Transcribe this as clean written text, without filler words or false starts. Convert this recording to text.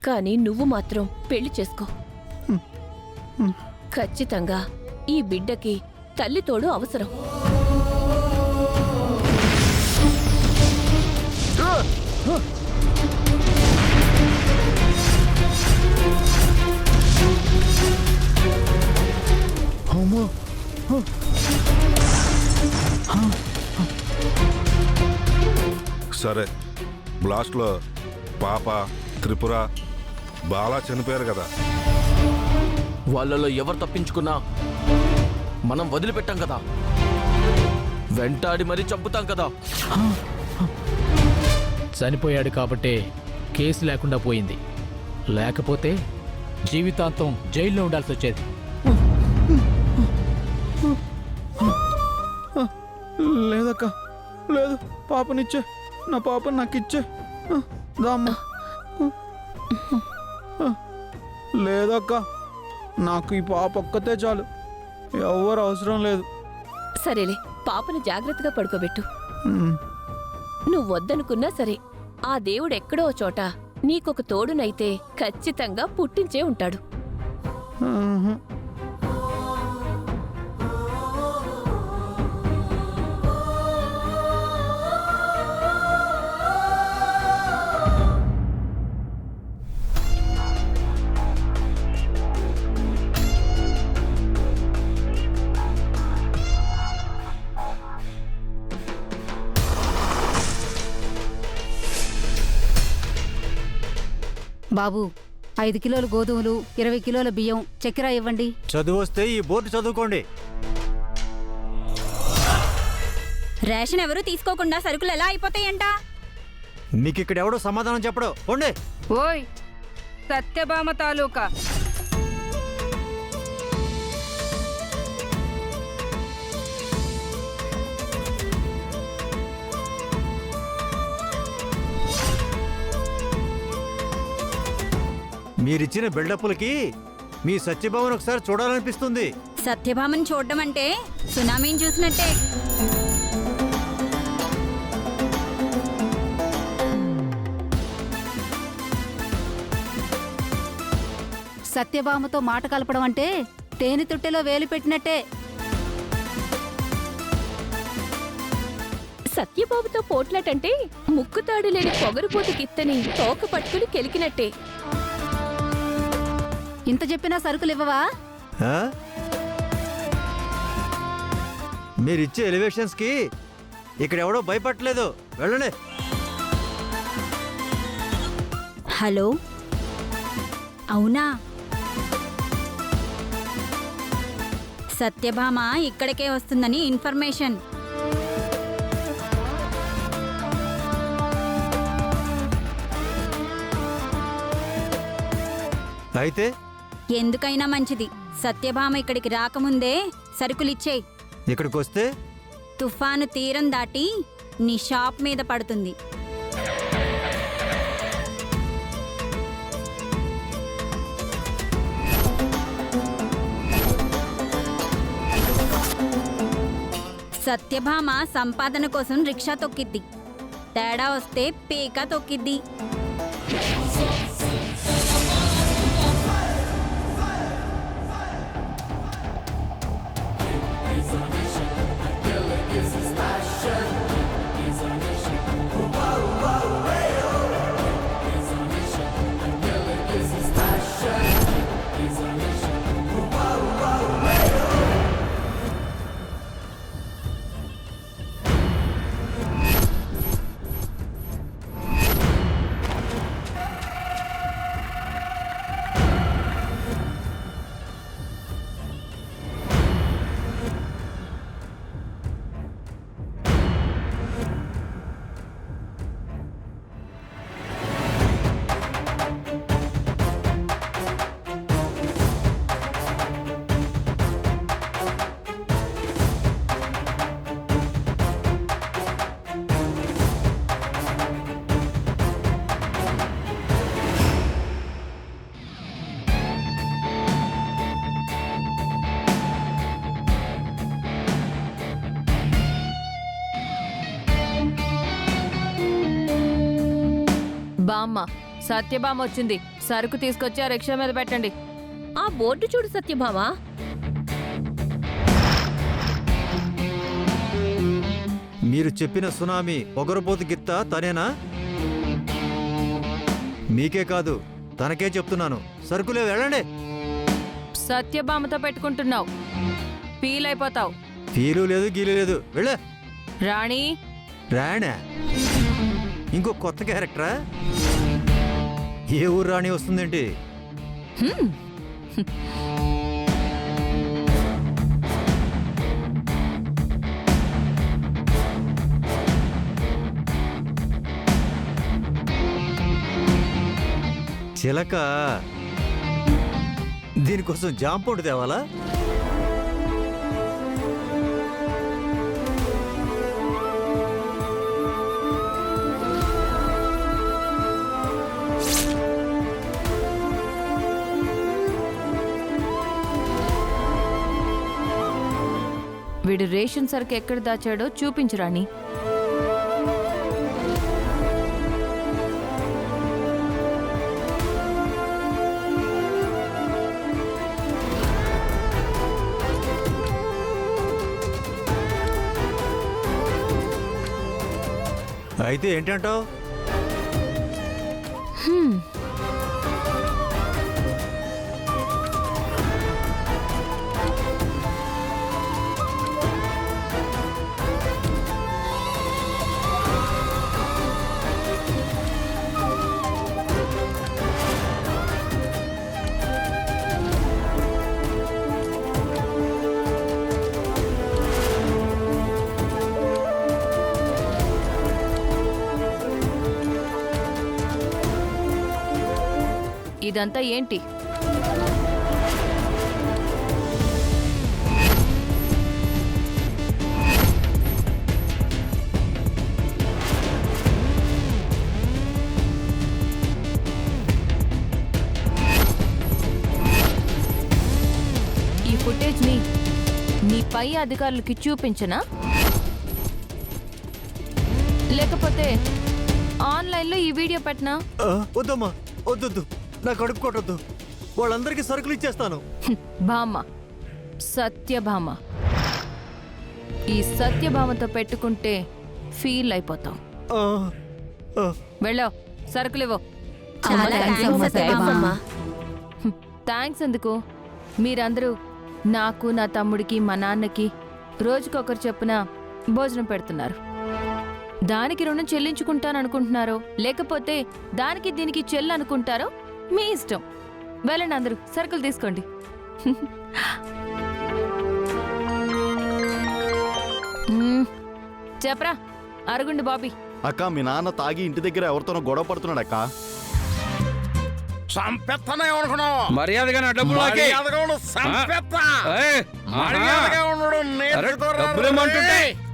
కానీ నువ్వు మాత్రం పెళ్లి చేసుకో. ఖచ్చితంగా ఈ బిడ్డకి తల్లి తోడు అవసరం. సరే, బ్లాస్ట్లో పాప, త్రిపుర, బాలా చనిపోయారు కదా. వాళ్ళలో ఎవరు తప్పించుకున్నా మనం వదిలిపెట్టాం కదా, వెంటాడి మరీ చంపుతాం కదా. చనిపోయాడు కాబట్టే కేసు లేకుండా పోయింది, లేకపోతే జీవితాంతం జైల్లో ఉండాల్సి వచ్చేది. లేదక్క, లేదు. పాపనిచ్చే, నా పాపని నాకు ఇచ్చే. దామ్మా. లేదక్క, నాకు ఈ పాప ఒక్కతే చాలు, ఎవరు అవసరం లేదు. సరేలే, పాపను జాగ్రత్తగా పడుకోబెట్టు. ఉమ్. నువ్వు వద్దనుకున్నా సరే, ఆ దేవుడెక్కడో చోట నీకొక తోడునైతే ఖచ్చితంగా పుట్టించే ఉంటాడు. ఆహా. బాబు, 5 కిలోల గోధుమలు, 20 కిలోల బియ్యం, చక్కెర ఇవ్వండి. చదువు వస్తే ఈ బోర్డు చదువుకోండి. రేషన్ ఎవరు తీసుకోకుండా సరుకులు ఎలా అయిపోతాయంట? మీకు ఇక్కడ ఎవడో సమాధానం చెప్పడు. పోండి. ఓయ్, సత్యభామ తాలూకా మీరిచ్చిన బిల్డప్లకి మీ సత్యభావన్ ఒకసారి చూడాలనిపిస్తుంది. సత్యభామని చూడడం అంటే సునామీని చూసినట్టే. సత్యభామతో మాట కలపడం అంటే తేనె తుట్టెలో వేలు పెట్టినట్టే. సత్యబాబుతో పోట్లాటంటే ముక్కుతాడు లేని పొగరుపోతు కిత్తని తోక పట్టుకుని కెలికినట్టే. ఇంత చెప్పినా సరుకులు ఇవ్వవా? ఆ? మీరిచ్చే ఎలివేషన్స్కి ఇక్కడ ఎవడో భయపడలేదు. వెళ్ళండి. హలో, అవునా? సత్యభామ ఇక్కడికే వస్తుందని ఇన్ఫర్మేషన్. అయితే ఎందుకైనా మంచిది, సత్యభామ ఇక్కడికి రాకముందే సరుకులిచ్చేయి. ఇక్కడికి వస్తే తుఫాను తీరం దాటి నీ షాప్ మీద పడుతుంది. సత్యభామ సంపాదన కోసం రిక్షా తొక్కిద్ది, తేడా వస్తే పీక తొక్కిద్ది. బామ్మ సత్యభామ వచ్చింది. సరుకు తీసుకొచ్చి ఆ రిక్షా మీద పెట్టండి. ఆ బోర్డు చూడు సత్యభామ. మీరు చెప్పిన సునామీ పొగరపోతు గిత్త తనేనా? మీకే కాదు తనకే చెప్తున్నాను, సరుకులే వెళ్ళండి. సత్యభామతో పెట్టుకుంటున్నావు, ఫీల్ అయిపోతావు. ఫీలు లేదు గీలు లేదు, వెళ్ళే. రాణి రాణా? ఇంకో కొత్త క్యారెక్టరా? ఏ ఊరు రాణి వస్తుందేంటి? చిలక, దీనికోసం జాంపౌండ్ తేవాలా? వీడు రేషన్ సరుకు ఎక్కడ దాచాడో చూపించు రాణి. అయితే ఏంటంటావు? ఇదంతా ఏంటి? ఈ ఫుటేజ్ నీ పై అధికారులకి చూపించనా, లేకపోతే ఆన్లైన్లో ఈ వీడియో పెట్టనా? వద్దమ్మా, వద్దొద్దు, నా కడుపు కొట్టొద్దు. వాళ్ళందరికీ సరుకులు ఇచ్చేస్తాను. భామ, సత్యభామ. ఈ సత్యభామతో పెట్టుకుంటే ఫీల్ అయిపోతావు. వెళ్ళావు, సరుకులివ్వు. చాలా థాంక్స్ సత్యభామ. థ్యాంక్స్ ఎందుకు? మీరందరూ నాకు, నా తమ్ముడికి, మా నాన్నకి రోజుకొకరు చొప్పున భోజనం పెడుతున్నారు. దానికి రుణం చెల్లించుకుంటాననుకుంటున్నారో లేకపోతే దానికి దీనికి చెల్లనుకుంటారో మీ ఇష్టం. వెళ్ళండి, అందరూ సరుకులు తీసుకోండి. చెప్పరా అరుగుండి బాబీ. అక్క, మీ నాన్న తాగి ఇంటి దగ్గర ఎవరితోనో గొడవ పడుతున్నాడు అక్క. సంపెత్తనే అనుకున్నావు? మర్యాదగా నా డబ్బులు నాకే. మర్యాదగా ఉండు, సంపెత్త. ఏయ్, మర్యాదగా ఉండడం నేర్చుకోరా డబ్బులేమంటుంటే? రే.